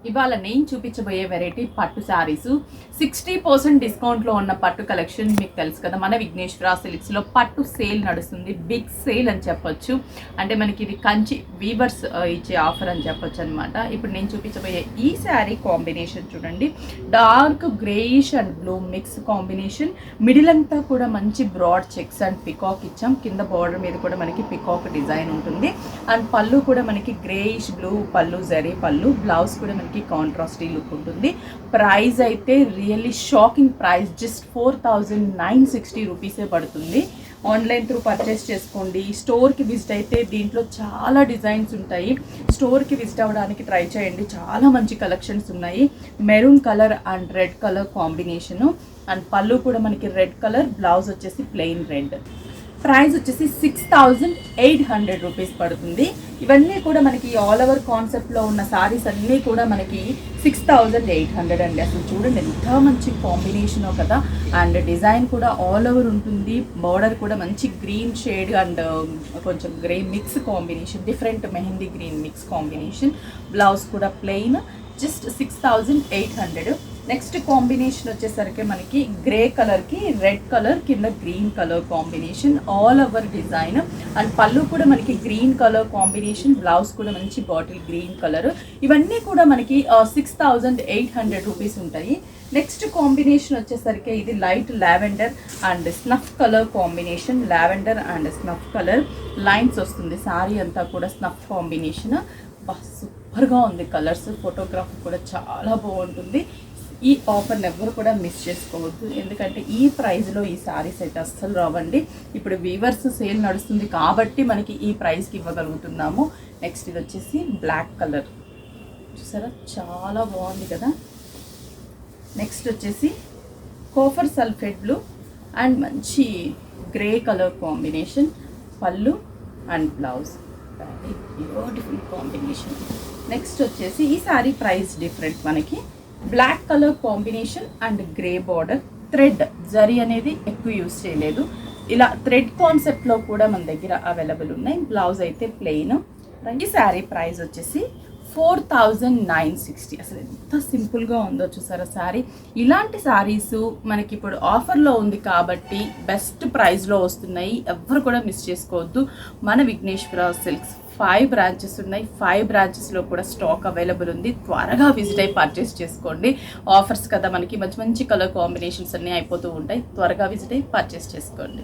ఇవాళ నేను చూపించబోయే వెరైటీ పట్టు శారీస్ 60% డిస్కౌంట్లో ఉన్న పట్టు కలెక్షన్. మీకు తెలుసు కదా, మన విఘ్నేశ్వర సిల్క్స్లో పట్టు సేల్ నడుస్తుంది. బిగ్ సేల్ అని చెప్పొచ్చు. అంటే మనకి ఇది కంచి వీవర్స్ ఇచ్చే ఆఫర్ అని చెప్పొచ్చు అనమాట. ఇప్పుడు నేను చూపించబోయే ఈ శారీ కాంబినేషన్ చూడండి, dark greyish and blue mix combination. Middle అంతా కూడా మంచి బ్రాడ్ చెక్స్ అండ్ పికాక్ ఇచ్చాం. కింద బార్డర్ మీద కూడా మనకి పికాక్ డిజైన్ ఉంటుంది. అండ్ పళ్ళు కూడా మనకి గ్రేయిష్ బ్లూ పళ్ళు, జరీ పళ్ళు. బ్లౌజ్ కూడా మనకి కాంట్రాస్టీ లుక్ ఉంటుంది. ప్రైస్ అయితే రియల్లీ షాకింగ్ ప్రైస్, జస్ట్ 4960 రూపీసే పడుతుంది. ఆన్లైన్ త్రూ పర్చేస్ చేసుకోండి. స్టోర్కి విజిట్ అయితే దీంట్లో చాలా డిజైన్స్ ఉంటాయి. స్టోర్కి విజిట్ అవ్వడానికి ట్రై చేయండి, చాలా మంచి కలెక్షన్స్ ఉన్నాయి. Maroon colour and red colour combination. And పళ్ళు కూడా మనకి రెడ్ కలర్, బ్లౌజ్ వచ్చేసి ప్లెయిన్ రెడ్. ప్రైస్ వచ్చేసి 6800 రూపీస్ పడుతుంది. ఇవన్నీ కూడా మనకి ఆల్ ఓవర్ కాన్సెప్ట్లో ఉన్న సారీస్ అన్నీ కూడా మనకి 6800 అండి. అసలు చూడండి ఎంత మంచి కాంబినేషనో కదా. అండ్ డిజైన్ కూడా ఆల్ ఓవర్ ఉంటుంది. బార్డర్ కూడా మంచి గ్రీన్ షేడ్ అండ్ కొంచెం grey mix combination, different mehndi green mix combination. Blouse కూడా ప్లెయిన్, జస్ట్ 6800. నెక్స్ట్ కాంబినేషన్ వచ్చేసరికి మనకి గ్రే కలర్కి రెడ్ కలర్, కింద green colour combination, all over design. And పళ్ళు కూడా మనకి గ్రీన్ కలర్ కాంబినేషన్, బ్లౌజ్ కూడా మంచి బాటిల్ గ్రీన్ కలర్. ఇవన్నీ కూడా మనకి 6800 రూపీస్ ఉంటాయి. నెక్స్ట్ కాంబినేషన్ వచ్చేసరికి ఇది light lavender and snuff colour combination. Lavender and snuff colour lines వస్తుంది. సారీ అంతా కూడా స్నఫ్ కాంబినేషన్. సూపర్గా ఉంది కలర్స్. ఫోటోగ్రఫీ కూడా చాలా బాగుంటుంది. ఈ ఆఫర్ని ఎవరు కూడా మిస్ చేసుకోవద్దు, ఎందుకంటే ఈ ప్రైస్లో ఈ శారీస్ అయితే అస్సలు రావండి. ఇప్పుడు వీవర్స్ సేల్ నడుస్తుంది కాబట్టి మనకి ఈ ప్రైస్కి ఇవ్వగలుగుతున్నాము. నెక్స్ట్ ఇది వచ్చేసి బ్లాక్ కలర్, చూసారా చాలా బాగుంది కదా. నెక్స్ట్ వచ్చేసి కోఫర్ సల్ఫేట్ బ్లూ అండ్ మంచి grey colour combination. Pallu and blouse, beautiful combination. Next వచ్చేసి ఈ శారీ ప్రైస్ డిఫరెంట్. మనకి black colour combination and grey border. Thread zari అనేది ఎక్కువ యూస్ చేయలేదు. ఇలా థ్రెడ్ కాన్సెప్ట్లో కూడా మన దగ్గర అవైలబుల్ ఉన్నాయి. బ్లౌజ్ అయితే ప్లెయిన్. ఈ శారీ ప్రైస్ వచ్చేసి 4960. అసలు ఎంత సింపుల్గా ఉందో చూసారా శారీ. ఇలాంటి శారీస్ మనకి ఇప్పుడు ఆఫర్లో ఉంది కాబట్టి బెస్ట్ ప్రైస్లో వస్తున్నాయి. ఎవరు కూడా మిస్ చేసుకోవద్దు. మన విఘ్నేశ్వర సిల్క్స్ 5 బ్రాంచెస్ ఉన్నాయి. 5 బ్రాంచెస్లో కూడా స్టాక్ అవైలబుల్ ఉంది. త్వరగా విజిట్ అయ్యి పర్చేస్ చేసుకోండి. ఆఫర్స్ కదా మనకి, మంచి మంచి కలర్ కాంబినేషన్స్ అన్నీ అయిపోతూ ఉంటాయి. త్వరగా విజిట్ అయ్యి పర్చేస్ చేసుకోండి.